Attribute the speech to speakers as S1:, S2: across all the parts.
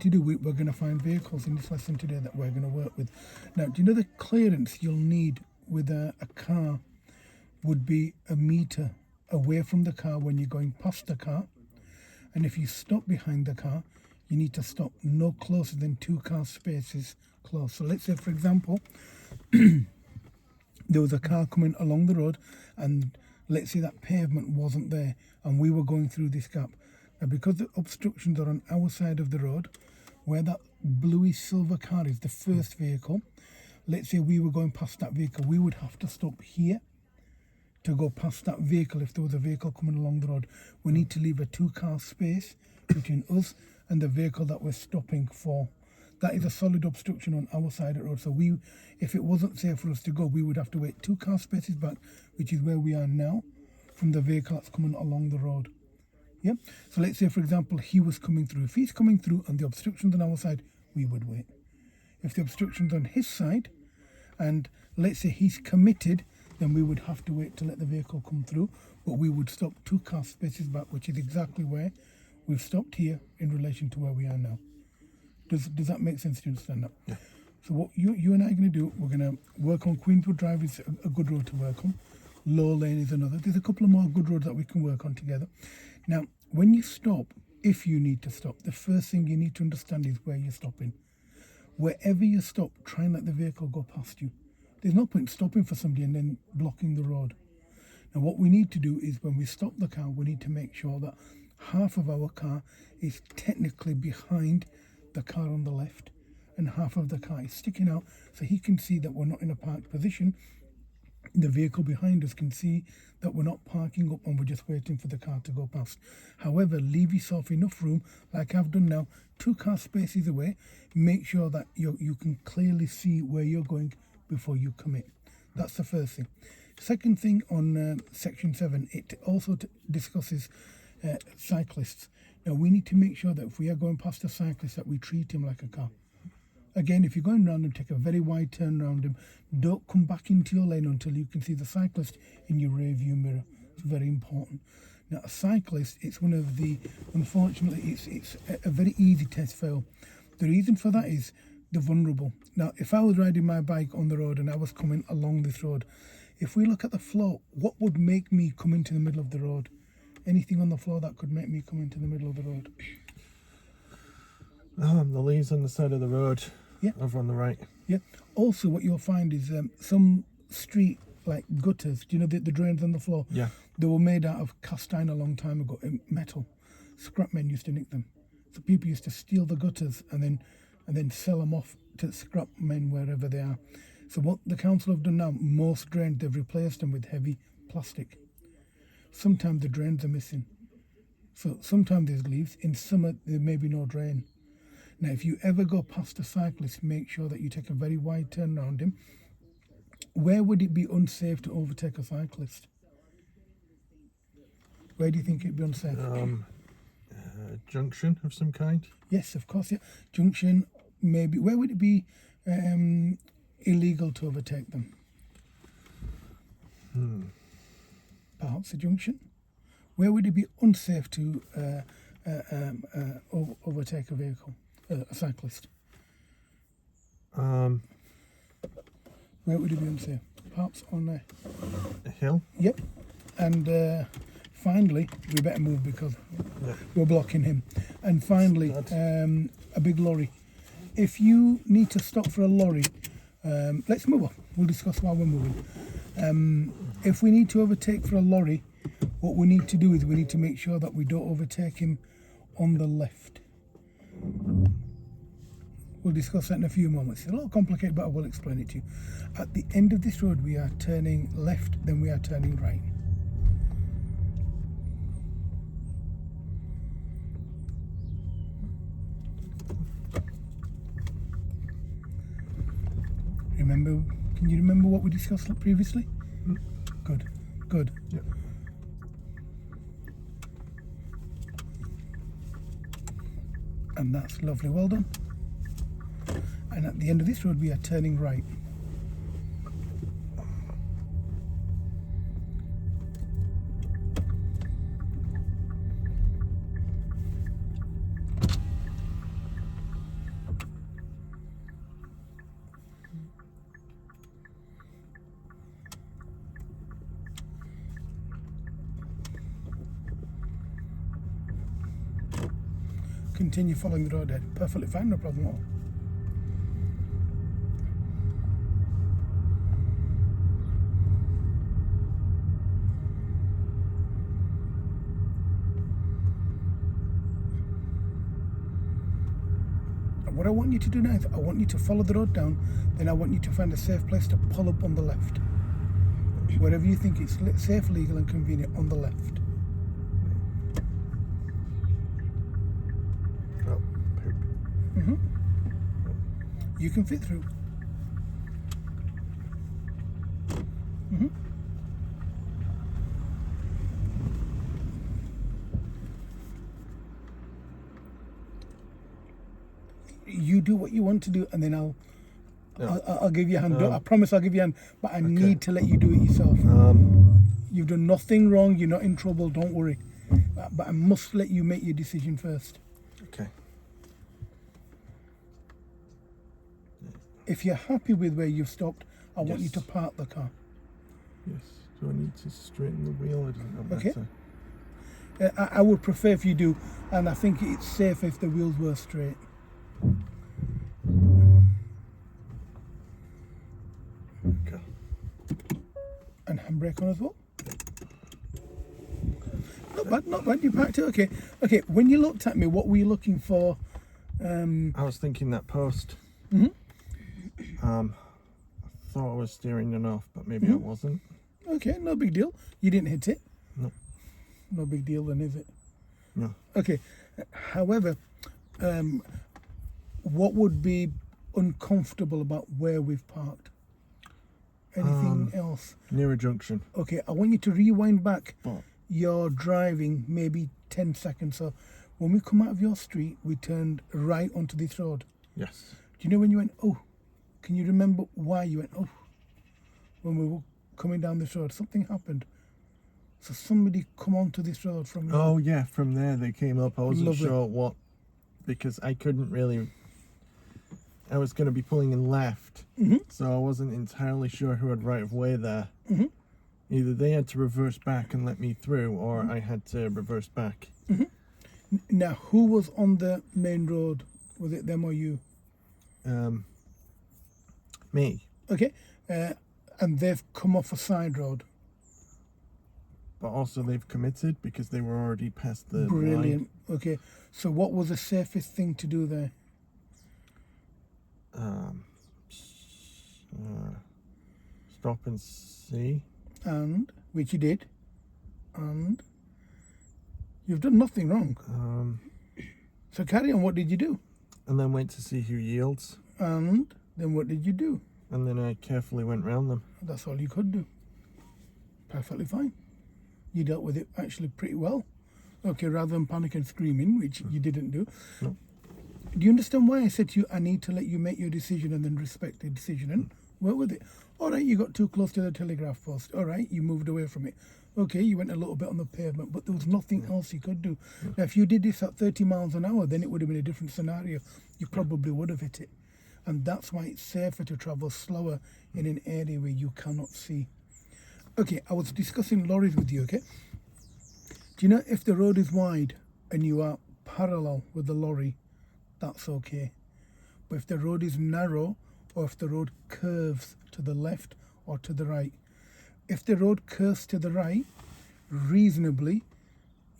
S1: to do, we're going to find vehicles in this lesson today that we're going to work with. Now, do you know the clearance you'll need with a car would be a meter away from the car when you're going past the car, and if you stop behind the car, you need to stop no closer than 2 car spaces close. So let's say, for example, there was a car coming along the road, and let's say that pavement wasn't there, and we were going through this gap. Now, because the obstructions are on our side of the road, where that bluish silver car is, the first vehicle, let's say we were going past that vehicle, we would have to stop here to go past that vehicle. If there was a vehicle coming along the road, we need to leave a 2 car space between us and the vehicle that we're stopping for. That is a solid obstruction on our side of the road. So if it wasn't safe for us to go, we would have to wait 2 car spaces back, which is where we are now, from the vehicle that's coming along the road. Yeah. So let's say, for example, he was coming through. If he's coming through and the obstruction's on our side, we would wait. If the obstruction's on his side, and let's say he's committed, then we would have to wait to let the vehicle come through, but we would stop 2 car spaces back, which is exactly where we've stopped here in relation to where we are now. Does that make sense? Do you understand that?
S2: Yeah.
S1: So what you and I are going to do, we're going to work on Queenswood Drive is a good road to work on. Low Lane is another. There's a couple of more good roads that we can work on together. Now, when you stop, if you need to stop, the first thing you need to understand is where you're stopping. Wherever you stop, try and let the vehicle go past you. There's no point stopping for somebody and then blocking the road. Now, what we need to do is when we stop the car, we need to make sure that half of our car is technically behind the car on the left, and half of the car is sticking out, so he can see that we're not in a parked position. The vehicle behind us can see that we're not parking up and we're just waiting for the car to go past. However, leave yourself enough room, like I've done now, 2 car spaces away. Make sure that you can clearly see where you're going before you commit. That's the first thing. Second thing, on section 7, it also discusses cyclists. Now, we need to make sure that if we are going past a cyclist, that we treat him like a car. Again, if you're going around him, take a very wide turn around him. Don't come back into your lane until you can see the cyclist in your rear view mirror. It's very important. Now, a cyclist, it's one of the, unfortunately, it's a very easy test fail. The reason for that is the vulnerable. Now, if I was riding my bike on the road and I was coming along this road, if we look at the floor, what would make me come into the middle of the road? Anything on the floor that could make me come into the middle of the road?
S2: The leaves on the side of the road.
S1: Yeah.
S2: Over on the right.
S1: Yeah. Also, what you'll find is some street like gutters. Do you know the drains on the floor?
S2: Yeah.
S1: They were made out of cast iron a long time ago, metal. Scrap men used to nick them. So people used to steal the gutters and then sell them off to scrap men wherever they are. So what the council have done now, most drains, they've replaced them with heavy plastic. Sometimes the drains are missing. So sometimes there's leaves. In summer, there may be no drain. Now, if you ever go past a cyclist, make sure that you take a very wide turn around him. Where would it be unsafe to overtake a cyclist? Where do you think it'd be unsafe?
S2: Junction of some kind?
S1: Yes, of course, yeah. Junction, maybe. Where would it be illegal to overtake them? Perhaps a junction. Where would it be unsafe to overtake a vehicle, a cyclist?
S2: Um,
S1: Where would it be unsafe? Perhaps on
S2: a hill?
S1: Yep. And finally, we better move because we're blocking him. And finally, a big lorry. If you need to stop for a lorry, let's move on. We'll discuss while we're moving. If we need to overtake for a lorry, what we need to do is we need to make sure that we don't overtake him on the left. We'll discuss that in a few moments. It's a little complicated, but I will explain it to you. At the end of this road, we are turning left, then we are turning right. Can you remember what we discussed previously? Good.
S2: Yep.
S1: And that's lovely, well done. And at the end of this road, we are turning right. continue following the road ahead. Perfectly fine, no problem at all. What I want you to do now is I want you to follow the road down, then I want you to find a safe place to pull up on the left. Wherever you think it's safe, legal and convenient, on the left.
S2: Oh, poop.
S1: You can fit through. You do what you want to do, and then I'll give you a hand. I promise I'll give you a hand, but I need to let you do it yourself. You've done nothing wrong. You're not in trouble. Don't worry. But I must let you make your decision first.
S2: Okay.
S1: If you're happy with where you've stopped, I want you
S2: Yes.
S1: to park the car.
S2: Yes. Do I need to straighten the wheel? Or doesn't that
S1: Okay.
S2: matter?
S1: I would prefer if you do, and I think it's safer if the wheels were straight.
S2: Okay.
S1: And handbrake on as well. Not bad. You parked it. Okay. When you looked at me, what were you looking for?
S2: I was thinking that post. I thought I was steering enough, but maybe I wasn't.
S1: Okay, no big deal. You didn't hit it.
S2: No.
S1: No big deal then, is it?
S2: No.
S1: Okay. However, what would be uncomfortable about where we've parked? Anything else?
S2: Near a junction.
S1: Okay, I want you to rewind back
S2: But
S1: your driving maybe 10 seconds. So when we come out of your street, we turned right onto this road.
S2: yes.
S1: Do you know when you went, oh? Can you remember why you went, oh? When we were coming down this road, something happened. So somebody come onto this road from you.
S2: Oh yeah, from there they came up. I wasn't
S1: Lovely.
S2: sure what, because I couldn't really. I was going to be pulling in left, so I wasn't entirely sure who had right of way there. Either they had to reverse back and let me through, or I had to reverse back.
S1: Now, who was on the main road? Was it them or you?
S2: Me.
S1: Okay, and they've come off a side road.
S2: But also they've committed because they were already past the line.
S1: Brilliant. Okay, so what was the safest thing to do there?
S2: Stop and see.
S1: And which you did, and you've done nothing wrong. So carry on. What did you do?
S2: And then went to see who yields.
S1: And then what did you do?
S2: And then I carefully went round them.
S1: That's all you could do. Perfectly fine. You dealt with it actually pretty well. Okay, rather than panic and screaming, which you didn't do.
S2: No.
S1: Do you understand why I said to you, I need to let you make your decision and then respect the decision and work with it? All right, you got too close to the telegraph post. All right, you moved away from it. Okay, you went a little bit on the pavement, but there was nothing else you could do. Now, if you did this at 30 miles an hour, then it would have been a different scenario. You probably would have hit it. And that's why it's safer to travel slower in an area where you cannot see. Okay, I was discussing lorries with you, okay? Do you know if the road is wide and you are parallel with the lorry, that's okay. But if the road is narrow or if the road curves to the left or to the right, if the road curves to the right, reasonably,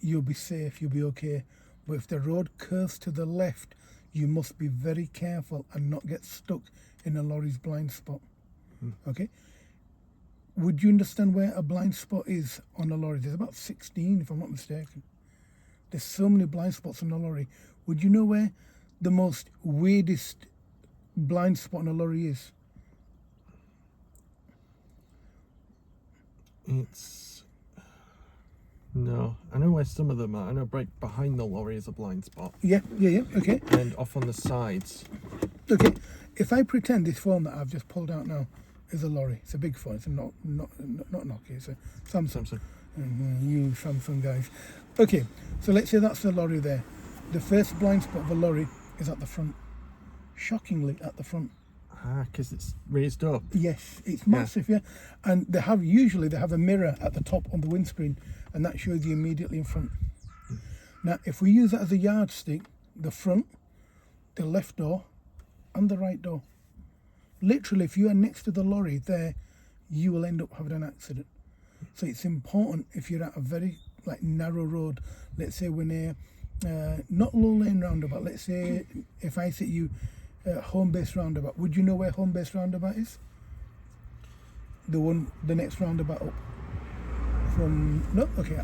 S1: you'll be safe, you'll be okay. But if the road curves to the left, you must be very careful and not get stuck in a lorry's blind spot. Okay? Would you understand where a blind spot is on a lorry? There's about 16, if I'm not mistaken. There's so many blind spots on a lorry. Would you know where the most weirdest blind spot on a lorry is?
S2: No, I know where some of them are. I know right behind the lorry is a blind spot.
S1: Yeah, okay.
S2: And off on the sides.
S1: Okay, if I pretend this phone that I've just pulled out now is a lorry, it's a big phone, it's not Nokia, it's a Samsung. You Samsung guys. Okay, so let's say that's the lorry there. The first blind spot of a lorry is at the front. Shockingly, at the front.
S2: Because it's raised up.
S1: Yes, it's massive, yeah. And they have a mirror at the top on the windscreen, and that shows you immediately in front. Now, if we use that as a yardstick, the front, the left door, and the right door. Literally, if you are next to the lorry there, you will end up having an accident. So it's important if you're at a very narrow road, let's say we're near, not low lane roundabout, let's say if I say you home base roundabout, would you know where home base roundabout is? The next roundabout up from, no? Okay,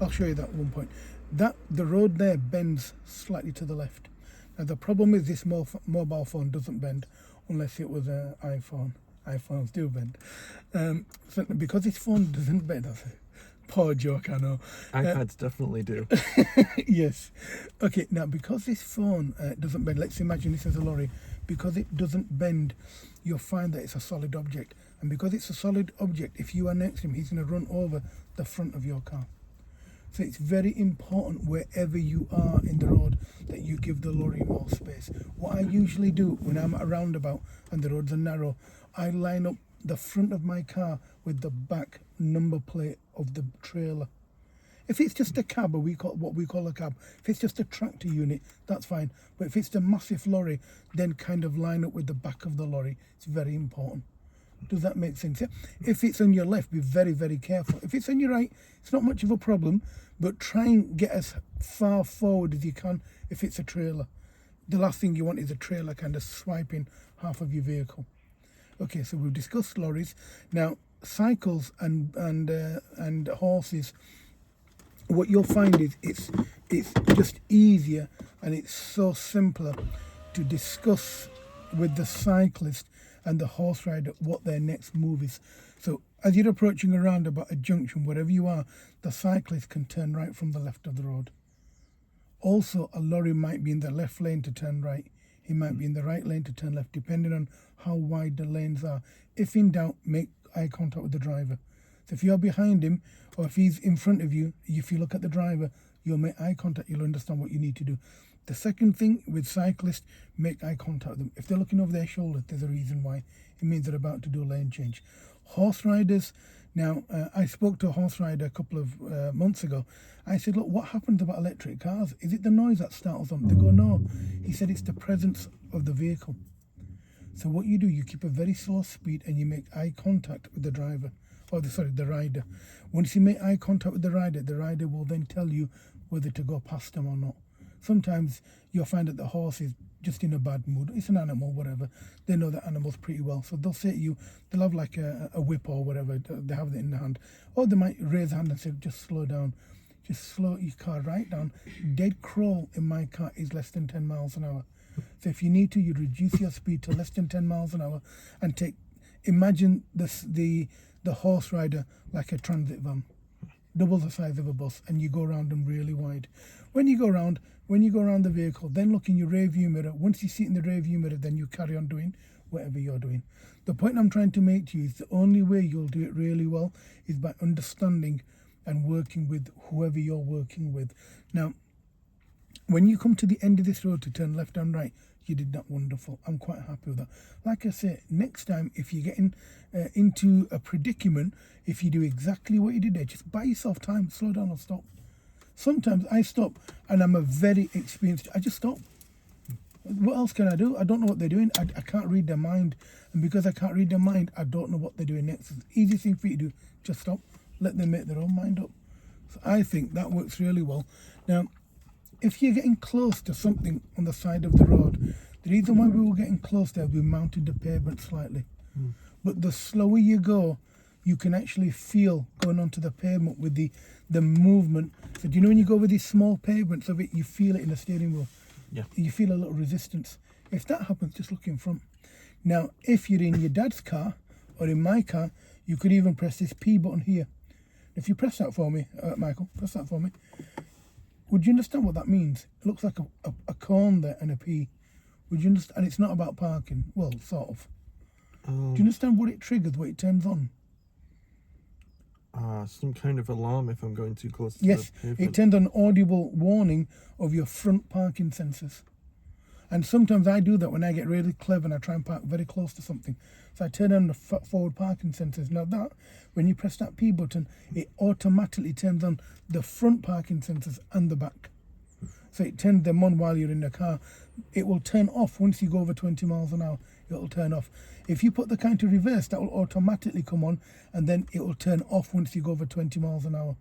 S1: I'll show you that at one point. The road there bends slightly to the left. Now the problem is this mobile phone doesn't bend unless it was an iPhone. iPhones do bend. So because this phone doesn't bend, that's a poor joke, I know.
S2: iPads definitely do.
S1: Yes. Okay, now because this phone doesn't bend, let's imagine this is a lorry. Because it doesn't bend, you'll find that it's a solid object. And because it's a solid object, if you are next to him, he's going to run over the front of your car. So it's very important wherever you are in the road that you give the lorry more space. What I usually do when I'm at a roundabout and the roads are narrow, I line up the front of my car with the back number plate of the trailer. If it's just a cab, or what we call a cab, if it's just a tractor unit, that's fine. But if it's the massive lorry, then kind of line up with the back of the lorry. It's very important. Does that make sense? Yeah? If it's on your left, be very, very careful. If it's on your right, it's not much of a problem, but try and get as far forward as you can if it's a trailer. The last thing you want is a trailer kind of swiping half of your vehicle. Okay, so we've discussed lorries. Now, cycles and horses, what you'll find is it's just easier and it's so simpler to discuss with the cyclist and the horse rider what their next move is. So as you're approaching a roundabout, a junction, wherever you are, the cyclist can turn right from the left of the road. Also, a lorry might be in the left lane to turn right. He might be in the right lane to turn left, depending on how wide the lanes are. If in doubt, make eye contact with the driver. So if you're behind him, or if he's in front of you, if you look at the driver, you'll make eye contact, you'll understand what you need to do. The second thing with cyclists, make eye contact with them. If they're looking over their shoulder, there's a reason why. It means they're about to do a lane change. Horse riders, now I spoke to a horse rider a couple of months ago. I said, look, what happens about electric cars? Is it the noise that startles them? They go, no. He said it's the presence of the vehicle. So what you do, you keep a very slow speed and you make eye contact with the driver, the rider. Once you make eye contact with the rider will then tell you whether to go past them or not. Sometimes you'll find that the horse is just in a bad mood. It's an animal, whatever. They know the animals pretty well. So they'll say to you, they'll have like a whip or whatever, they have it in the hand. Or they might raise a hand and say, just slow down. Just slow your car right down. Dead crawl in my car is less than 10 miles an hour. So if you need to, you reduce your speed to less than 10 miles an hour and imagine the horse rider like a transit van, double the size of a bus, and you go around them really wide. When you go around the vehicle, then look in your rear view mirror. Once you see it in the rear view mirror, then you carry on doing whatever you're doing. The point I'm trying to make to you is the only way you'll do it really well is by understanding and working with whoever you're working with. Now, when you come to the end of this road to turn left and right, you did that wonderful. I'm quite happy with that. Like I say, next time, if you're getting into a predicament, if you do exactly what you did there, just buy yourself time, slow down or stop. Sometimes I stop and I'm a very experienced, I just stop. What else can I do? I don't know what they're doing. I can't read their mind. And because I can't read their mind, I don't know what they're doing next. The easiest thing for you to do, just stop. Let them make their own mind up. So I think that works really well. Now, if you're getting close to something on the side of the road, the reason why we were getting close there, we mounted the pavement slightly. But the slower you go, you can actually feel going onto the pavement with the movement. So do you know when you go over these small pavements of it, you feel it in the steering wheel?
S2: Yeah.
S1: You feel a little resistance. If that happens, just look in front. Now, if you're in your dad's car or in my car, you could even press this P button here. If you press that for me, Michael, press that for me. Would you understand what that means? It looks like a cone there and a P. Would you understand? And it's not about parking. Well, sort of. Do you understand what it triggers, what it turns on?
S2: Some kind of alarm if I'm going too close to
S1: Yes,
S2: the pavement.
S1: it turns on audible warning of your front parking sensors. And sometimes I do that when I get really clever and I try and park very close to something. So I turn on the forward parking sensors. Now that, when you press that P button, it automatically turns on the front parking sensors and the back. So it turns them on while you're in the car. It will turn off once you go over 20 miles an hour. It will turn off. If you put the car into reverse, that will automatically come on, and then it will turn off once you go over 20 miles an hour,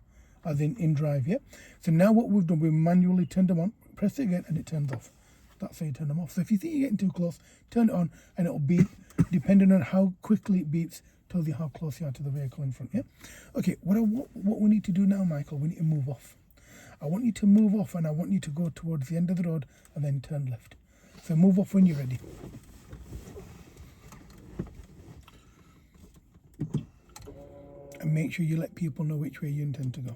S1: as in drive, yeah? So now what we've done, we've manually turned them on, press it again, and it turns off. That's how you turn them off. So if you think you're getting too close, turn it on, and it'll beep, depending on how quickly it beeps, tells you how close you are to the vehicle in front, yeah? Okay, what we need to do now, Michael, we need to move off. I want you to move off, and I want you to go towards the end of the road and then turn left. So move off when you're ready. And make sure you let people know which way you intend to go.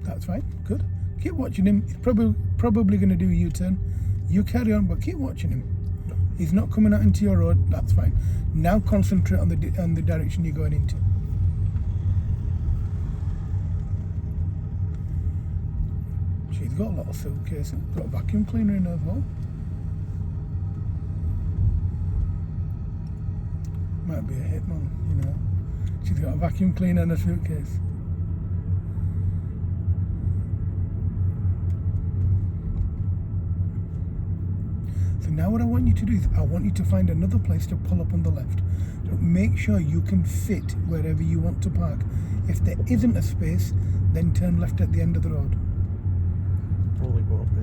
S1: That's fine, good. Keep watching him. He's probably going to do a U-turn. You carry on, but keep watching him. He's not coming out into your road. That's fine. Now concentrate on the direction you're going into. She's got a lot of suitcases. Got a vacuum cleaner in her as well. Might be a hitman, you know. She's got a vacuum cleaner and a suitcase. So now what I want you to do is I want you to find another place to pull up on the left. So make sure you can fit wherever you want to park. If there isn't a space, then turn left at the end of the road.
S2: Probably won't be.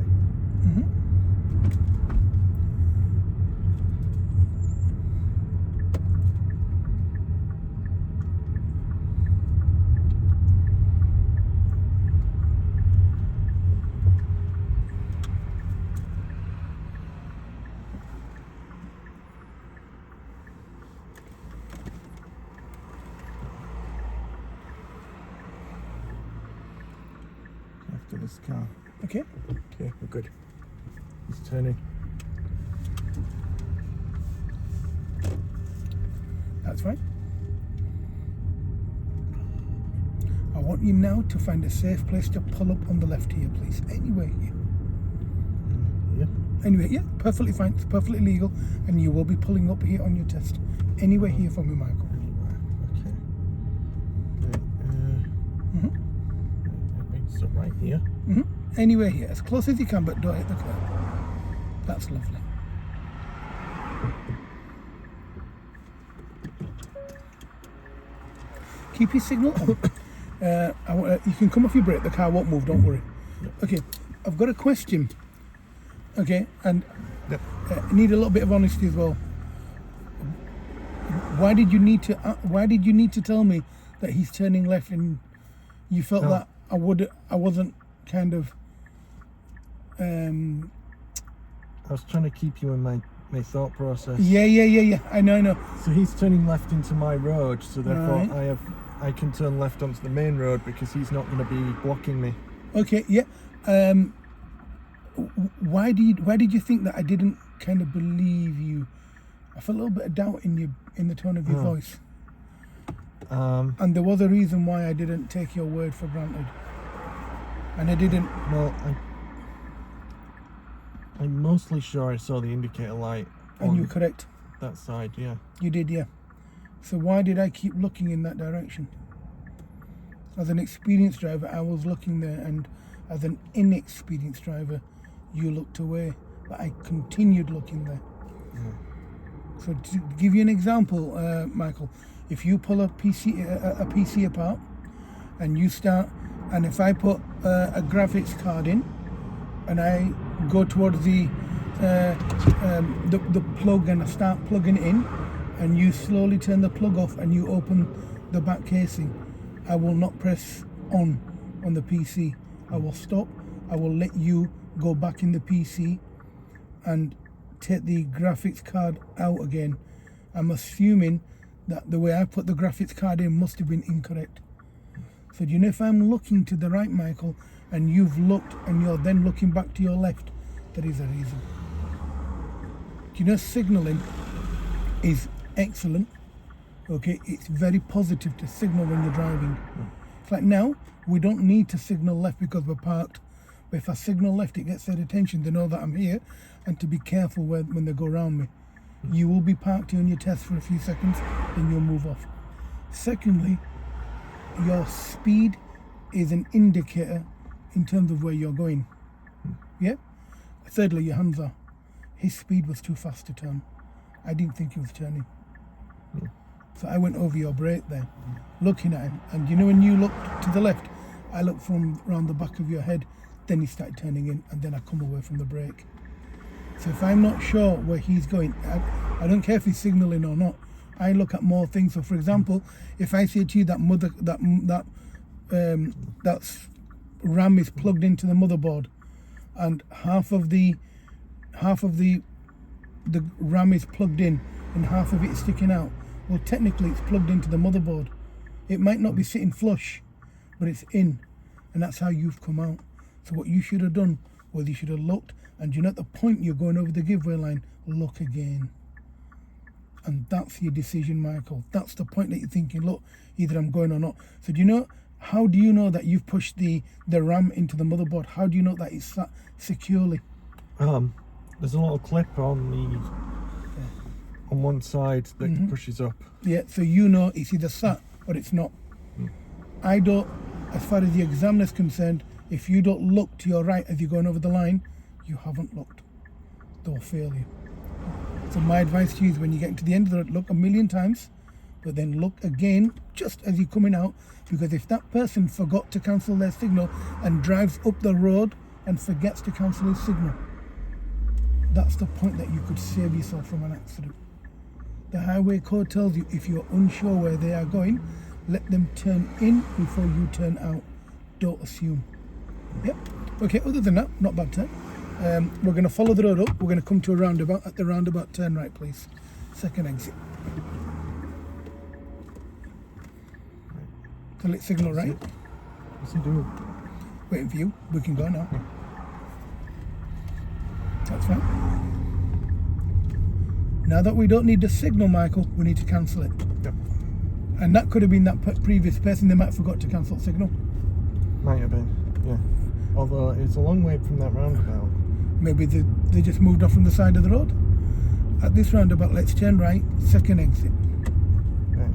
S2: After this car.
S1: Okay.
S2: Okay, we're good. He's turning.
S1: That's fine. I want you now to find a safe place to pull up on the left here, please. Anywhere here.
S2: Yeah.
S1: Anyway, yeah, perfectly fine. It's perfectly legal, and you will be pulling up here on your test. Anywhere here for me, Michael.
S2: Okay. So right here.
S1: Anywhere here, as close as you can, but don't hit the curb. That's lovely. Keep your signal on. You can come off your brake. The car won't move. Don't worry. Okay, I've got a question. Okay, and I need a little bit of honesty as well. Why did you need to tell me that he's turning left, and you felt that I wasn't kind of.
S2: I was trying to keep you in my thought process.
S1: Yeah. I know.
S2: So he's turning left into my road, so therefore
S1: Right.
S2: I can turn left onto the main road because he's not going to be blocking me.
S1: Okay, yeah. Why did you think that I didn't kind of believe you? I felt a little bit of doubt in the tone of your voice. And there was a reason why I didn't take your word for granted. And I didn't.
S2: Well, I'm mostly sure I saw the indicator light.
S1: And you're correct.
S2: That side, yeah.
S1: You did, yeah. So why did I keep looking in that direction? As an experienced driver, I was looking there, and as an inexperienced driver, you looked away. But I continued looking there. So to give you an example, Michael, if you pull a PC apart and you start, and if I put a graphics card in and I go towards the plug and I start plugging it in, and you slowly turn the plug off and you open the back casing, I will not press on the PC. I will stop. I will let you go back in the PC and take the graphics card out again. I'm assuming that the way I put the graphics card in must have been incorrect. So do you know, if I'm looking to the right, Michael, and you've looked and you're then looking back to your left, there is a reason. Do you know, signalling is excellent. Okay, it's very positive to signal when you're driving. It's like now, we don't need to signal left because we're parked. But if I signal left, it gets their attention. They know that I'm here, and to be careful when they go around me. You will be parked here on your test for a few seconds, then you'll move off. Secondly, your speed is an indicator in terms of where you're going. Yeah? Thirdly, your hands are. His speed was too fast to turn. I didn't think he was turning. So I went over your brake there, looking at him. And you know when you looked to the left, I looked from around the back of your head, then he started turning in, and then I come away from the brake. So if I'm not sure where he's going, I don't care if he's signalling or not. I look at more things. So for example, if I say to you that that RAM is plugged into the motherboard, and half of the RAM is plugged in and half of it is sticking out, well, technically it's plugged into the motherboard. It might not be sitting flush, but it's in, and that's how you've come out. So what you should have done was you should have looked, and you know at the point you're going over the giveaway line, look again. And that's your decision, Michael. That's the point that you're thinking, look, either I'm going or not. So do you know, how do you know that you've pushed the RAM into the motherboard? How do you know that it's sat securely?
S2: There's a little clip on one side that pushes up.
S1: Yeah, so you know it's either sat or it's not. I don't, as far as the examiner's concerned, if you don't look to your right as you're going over the line, you haven't looked. They'll fail you. So my advice to you is when you get to the end of the road, look a million times, but then look again just as you're coming out, because if that person forgot to cancel their signal and drives up the road and forgets to cancel his signal, that's the point that you could save yourself from an accident. The highway code tells you if you're unsure where they are going, let them turn in before you turn out. Don't assume. Yep. Okay, other than that, not bad turn. We're going to follow the road up. We're going to come to a roundabout. At the roundabout, turn right, please. Second exit. So let's signal right.
S2: What's he doing?
S1: Waiting for you. We can go now. That's fine. Now that we don't need the signal, Michael, we need to cancel it.
S2: Yep.
S1: And that could have been that previous person. They might have forgot to cancel signal.
S2: Might have been, yeah. Although it's a long way from that roundabout.
S1: Maybe they just moved off from the side of the road. At this roundabout, let's turn right, second exit.
S2: Okay.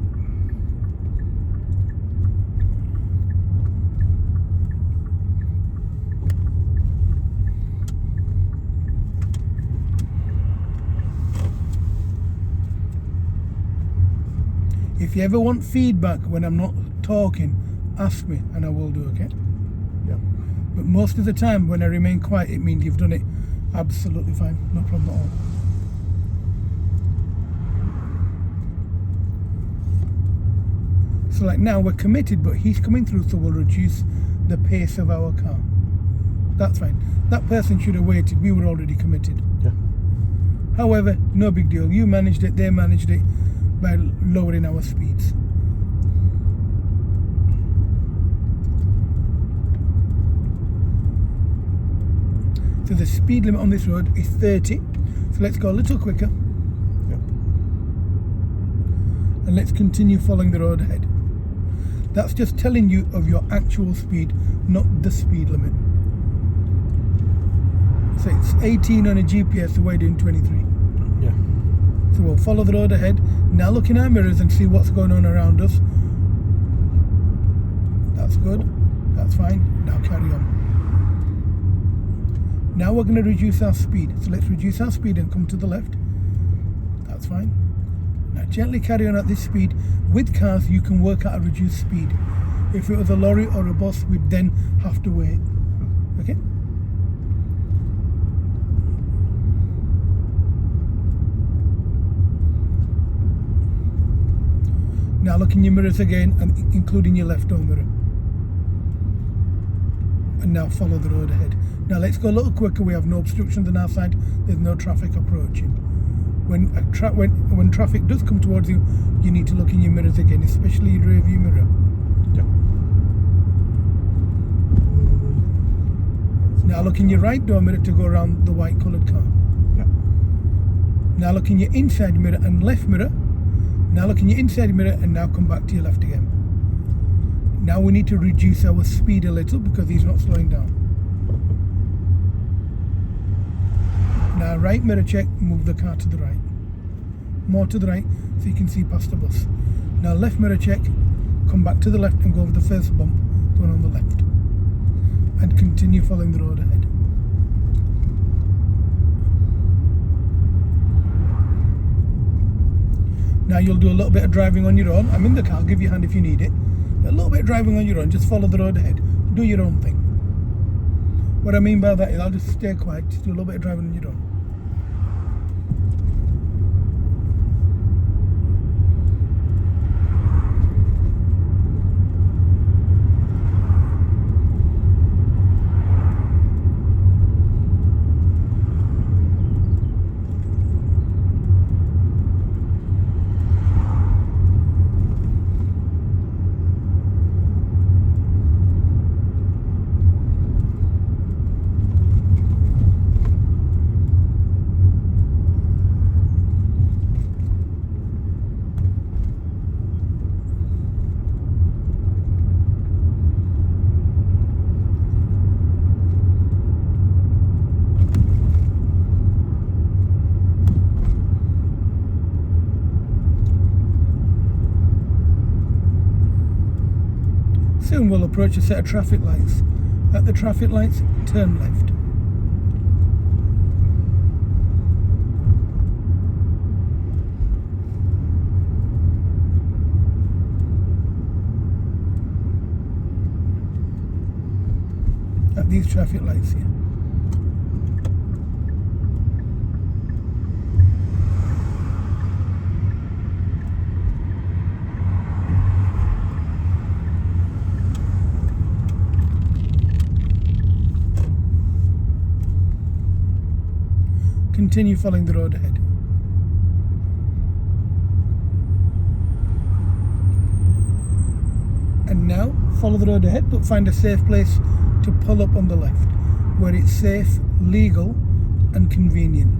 S1: If you ever want feedback when I'm not talking, ask me and I will do, okay?
S2: Yep.
S1: But most of the time when I remain quiet, it means you've done it absolutely fine, no problem at all. So like now we're committed, but he's coming through, so we'll reduce the pace of our car. That's fine. That person should have waited, we were already committed.
S2: Yeah.
S1: However, no big deal. You managed it, they managed it by lowering our speeds. So the speed limit on this road is 30. So let's go a little quicker.
S2: Yep.
S1: And let's continue following the road ahead. That's just telling you of your actual speed, not the speed limit. So it's 18 on a GPS, so we're doing 23.
S2: Yeah.
S1: So we'll follow the road ahead. Now look in our mirrors and see what's going on around us. That's good. That's fine. Now carry on. Now we're going to reduce our speed. So let's reduce our speed and come to the left. That's fine. Now gently carry on at this speed. With cars, you can work at a reduced speed. If it was a lorry or a bus, we'd then have to wait. Okay? Now look in your mirrors again, and including your left door mirror. And now follow the road ahead. Now let's go a little quicker. We have no obstructions on our side. There's no traffic approaching. When traffic does come towards you, you need to look in your mirrors again, especially your rear view mirror.
S2: Yeah.
S1: Now look in your right door mirror to go around the white coloured car.
S2: Yeah.
S1: Now look in your inside mirror and left mirror. Now look in your inside mirror and now come back to your left again. Now we need to reduce our speed a little because he's not slowing down. Right mirror check, move the car to the right. More to the right so you can see past the bus. Now left mirror check, come back to the left and go over the first bump, the one on the left. And continue following the road ahead. Now you'll do a little bit of driving on your own. I'm in the car, I'll give you a hand if you need it. But a little bit of driving on your own, just follow the road ahead. Do your own thing. What I mean by that is I'll just stay quiet, just do a little bit of driving on your own. Soon we'll approach a set of traffic lights. At the traffic lights, turn left. At these traffic lights here. Continue following the road ahead. And now follow the road ahead, but find a safe place to pull up on the left, where it's safe, legal and convenient.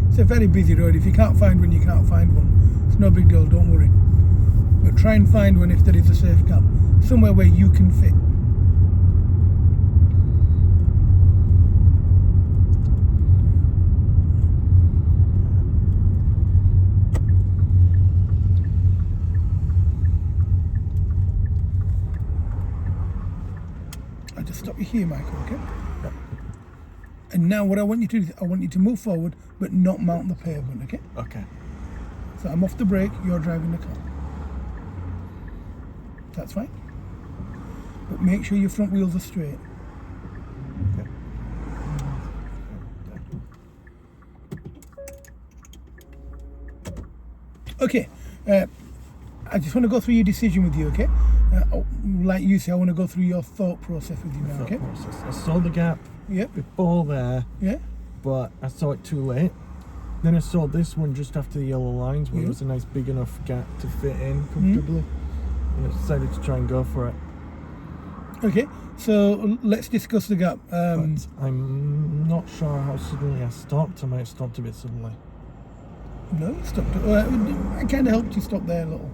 S1: It's a very busy road. If you can't find one, you can't find one. It's no big deal, don't worry. But try and find one if there is a safe gap. Somewhere where you can fit. I'll just stop you here, Michael, okay?
S2: Yep.
S1: And now what I want you to do is I want you to move forward but not mount the pavement, okay?
S2: Okay.
S1: So I'm off the brake, you're driving the car. That's fine. But make sure your front wheels are straight.
S2: Okay.
S1: Okay. I just want to go through your decision with you, okay? Like you say, I want to go through your thought process with you now,
S2: Thought
S1: okay?
S2: process. I saw the gap
S1: Yep.
S2: before there,
S1: Yeah.
S2: but I saw it too late. Then I saw this one just after the yellow lines where
S1: Yeah.
S2: there was a nice big enough gap to fit in comfortably. And I decided to try and go for it.
S1: Okay. So let's discuss the gap.
S2: But I'm not sure how suddenly I stopped. I might have stopped a bit suddenly.
S1: No, you stopped. I kind of helped you stop there a little.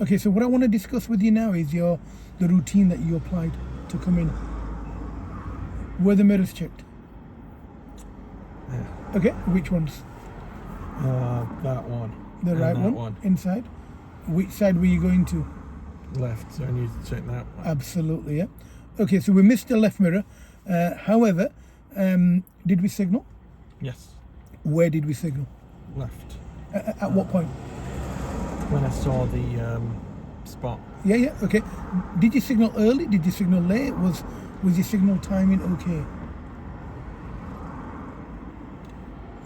S1: Okay. So what I want to discuss with you now is the routine that you applied to come in. Were the mirrors checked?
S2: Yeah.
S1: Okay. Which ones?
S2: That one.
S1: The
S2: And
S1: right
S2: that
S1: one? Inside. Which side were you going to?
S2: Left, so I need to check that one.
S1: Absolutely, yeah. Okay, so we missed the left mirror. However, did we signal?
S2: Yes.
S1: Where did we signal?
S2: Left.
S1: At what point?
S2: When I saw the spot.
S1: Yeah, yeah. Okay. Did you signal early? Did you signal late? Was your signal timing okay?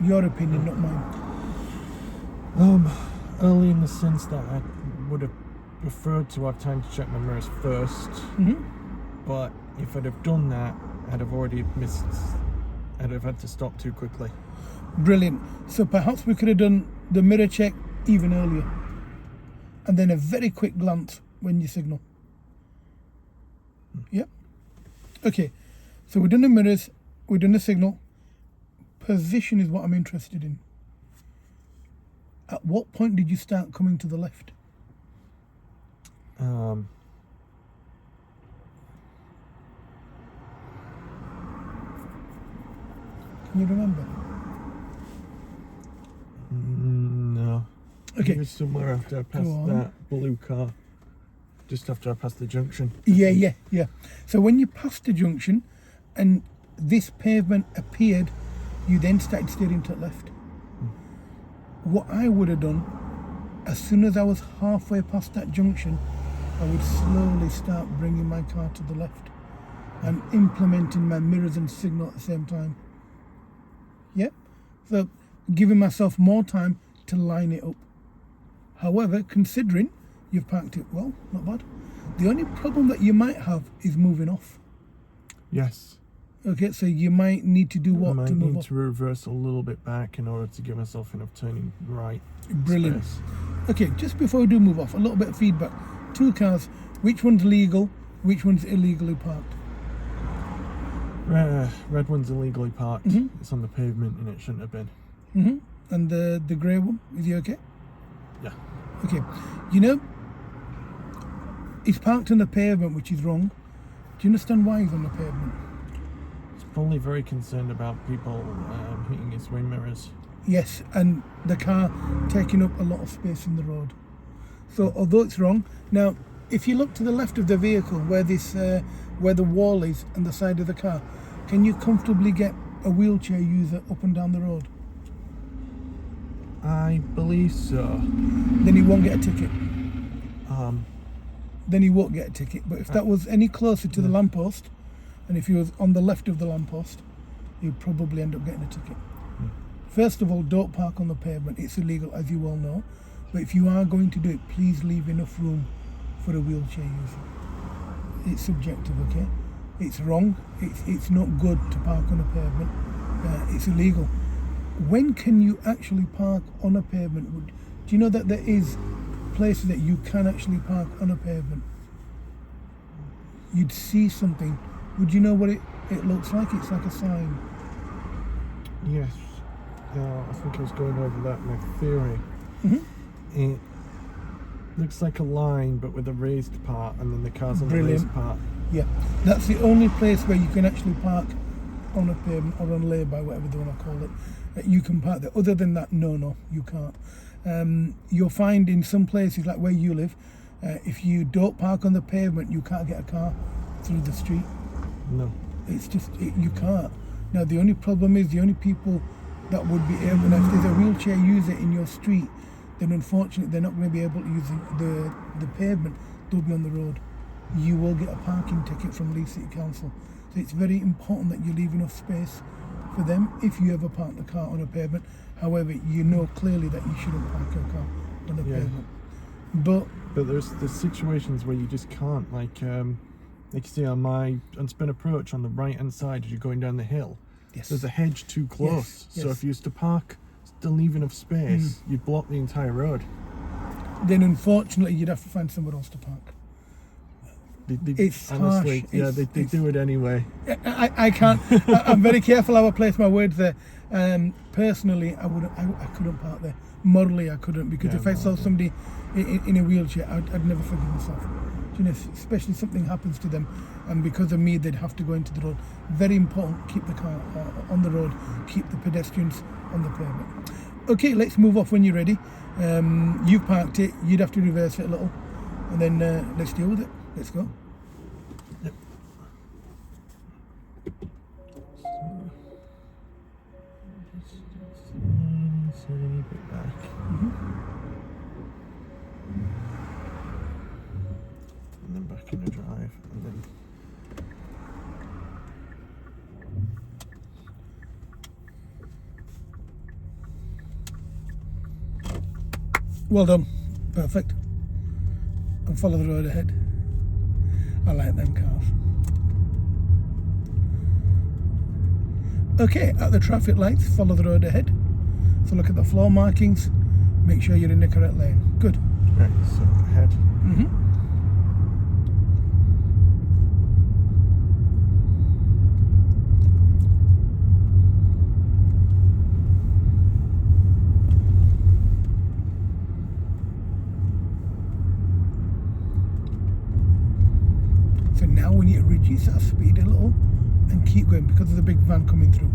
S1: Your opinion, not mine.
S2: Early in the sense that I would have preferred to have time to check my mirrors first.
S1: Mm-hmm.
S2: But if I'd have done that, I'd have already missed. I'd have had to stop too quickly.
S1: Brilliant. So perhaps we could have done the mirror check even earlier, and then a very quick glance when you signal. Yep. Okay. So we've done the mirrors. We've done the signal. Position is what I'm interested in. At what point did you start coming to the left?
S2: Um,
S1: Can you remember?
S2: no.
S1: Okay.
S2: It was somewhere after I passed
S1: on.
S2: that blue car. Just after I passed the junction.
S1: Yeah. So when you passed the junction and this pavement appeared, you then started steering to the left. What I would have done, as soon as I was halfway past that junction, I would slowly start bringing my car to the left and implementing my mirrors and signal at the same time. Yeah? So giving myself more time to line it up. However, considering you've parked it well, not bad. The only problem that you might have is moving off.
S2: Yes.
S1: Okay, so you might need to do
S2: I
S1: what
S2: might
S1: to move
S2: need
S1: off.
S2: to reverse a little bit back in order to give myself enough turning right.
S1: Brilliant.
S2: Space.
S1: Okay, just before we do move off, a little bit of feedback. 2 cars, which one's legal, which one's illegally parked?
S2: Red one's illegally parked.
S1: Mhm.
S2: It's on the pavement and it shouldn't have been.
S1: And the grey one, is he okay?
S2: Yeah.
S1: Okay, you know, he's parked on the pavement, which is wrong. Do you understand why he's on the pavement?
S2: He's probably very concerned about people hitting his wind mirrors.
S1: Yes, and the car taking up a lot of space in the road. So although it's wrong, now if you look to the left of the vehicle where where the wall is and the side of the car, can you comfortably get a wheelchair user up and down the road?
S2: I believe so.
S1: Then he won't get a ticket.
S2: Um,
S1: Then he won't get a ticket. But if that was any closer to the lamppost, and if he was on the left of the lamppost, he'd probably end up getting a ticket. First of all, don't park on the pavement. It's illegal, as you all know. But if you are going to do it, please leave enough room for a wheelchair user. It's subjective, okay? It's wrong. It's not good to park on a pavement. It's illegal. When can you actually park on a pavement? Do you know that there is places that you can actually park on a pavement? You'd see something. Would you know what it looks like? It's like a sign.
S2: yes. I think I was going over that in my theory. It looks like a line, but with a raised part, and then the car's on the raised part.
S1: Yeah, that's the only place where you can actually park on a pavement or on lay-by, whatever they want to call it. You can park there. Other than that, no, you can't. You'll find in some places, like where you live, if you don't park on the pavement, you can't get a car through the street.
S2: No.
S1: It's just, you can't. Now, the only problem is the only people that would be able, and if there's a wheelchair user in your street, then unfortunately they're not going to be able to use the pavement. They'll be on the road. You will get a parking ticket from Leeds City Council. So it's very important that you leave enough space for them if you ever park the car on a pavement. However, you know clearly that you shouldn't park your car on a pavement. But
S2: there's situations where you just can't, like you see on my unspent approach on the right hand side as you're going down the hill.
S1: yes,
S2: There's a hedge too close,
S1: Yes.
S2: so if you used to park, still leave enough space, you'd block the entire road.
S1: then unfortunately you'd have to find somewhere else to park. It's
S2: honestly,
S1: harsh.
S2: yeah, they do it anyway.
S1: I can't. I'm very careful how I place my words there. Personally, I couldn't park there. Morally, I couldn't, because
S2: Yeah,
S1: if I saw
S2: morally.
S1: somebody in a wheelchair, I'd never forgive myself. You know, especially something happens to them, and because of me, they'd have to go into the road. Very important. Keep the car on the road. Keep the pedestrians on the pavement. Okay, let's move off when you're ready. You've parked it. You'd have to reverse it a little, and then let's deal with it. Let's go.
S2: Yep. So a little bit back. And then back in the drive, and then
S1: Well done. Perfect. And follow the road ahead. I like them cars. Okay, at the traffic lights, follow the road ahead. So look at the floor markings. Make sure you're in the correct lane. Good.
S2: right, so ahead.
S1: we need to reduce our speed a little and keep going because there's a big van coming through.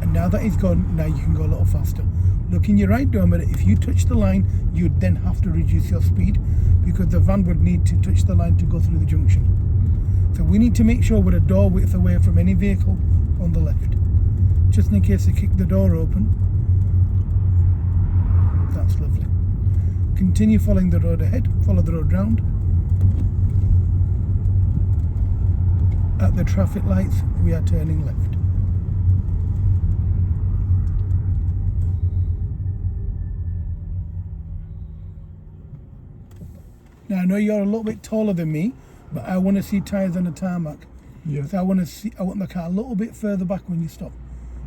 S1: And now that it's gone, now you can go a little faster. Look in your right doorway. If you touch the line, you'd then have to reduce your speed because the van would need to touch the line to go through the junction. So we need to make sure we're a door width away from any vehicle on the left. Just in case they kick the door open. That's lovely. Continue following the road ahead. Follow the road round. At the traffic lights, we are turning left. Now I know you're a little bit taller than me, but I want to see tyres on the tarmac.
S2: Yeah.
S1: So I want the car a little bit further back when you stop,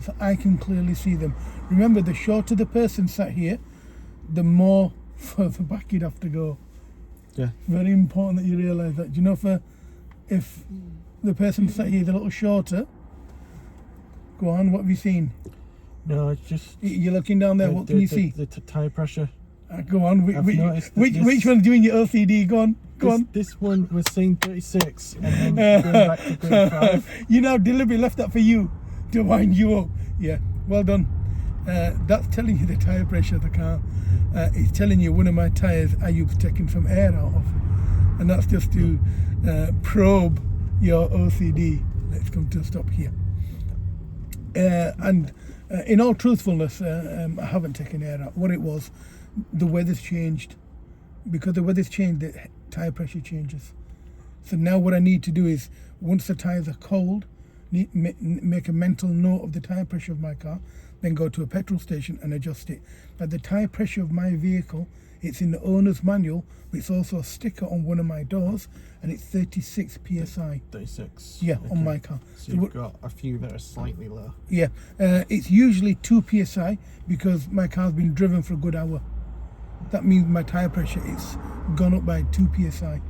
S1: so I can clearly see them. Remember, the shorter the person sat here, the more further back you'd have to go.
S2: Yeah.
S1: Very important that you realise that. Do you know if the person sat here is a little shorter? Go on, what have you seen?
S2: No, it's just...
S1: You're looking down there, what can you see?
S2: The tyre pressure.
S1: Go on,
S2: I've noticed that
S1: which one's doing your OCD? Go on.
S2: This one was saying 36 and then going back to 35.
S1: You know, deliberately left that for you to wind you up. Yeah, well done. That's telling you the tyre pressure of the car. It's telling you one of my tyres are you taking some air out of, and that's just to probe your OCD. Let's come to a stop here. And in all truthfulness, I haven't taken air out. What it was, the weather's changed. Because the weather's changed, the tyre pressure changes. So now what I need to do is, once the tyres are cold, make a mental note of the tyre pressure of my car, then go to a petrol station and adjust it. Now the tyre pressure of my vehicle, it's in the owner's manual, but it's also a sticker on one of my doors, and it's 36 psi.
S2: 36.
S1: Yeah,
S2: Okay.
S1: on my car.
S2: So you've got a few that are slightly low.
S1: Yeah, it's usually 2 psi because my car's been driven for a good hour. That means my tyre pressure is gone up by 2 psi.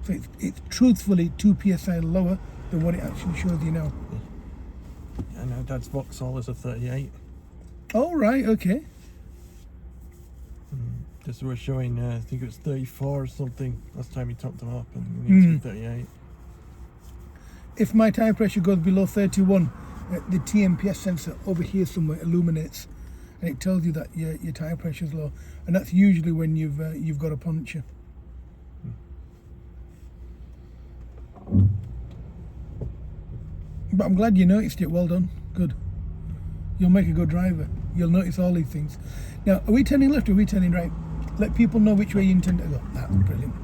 S1: So it's truthfully 2 psi lower than what it actually shows you now.
S2: I know Dad's Vauxhall is a 38.
S1: Oh, right, okay.
S2: Because we were showing, I think it was 34 or something last time he topped them up, and we need to be 38.
S1: If my tyre pressure goes below 31, the TMPS sensor over here somewhere illuminates, and it tells you that your tyre pressure is low, and that's usually when you've got a puncture. But I'm glad you noticed it. Well done. Good. You'll make a good driver. You'll notice all these things. Now, are we turning left or are we turning right? Let people know which way you intend to go. That's brilliant.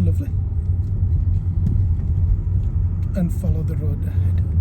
S1: Lovely. And follow the road ahead.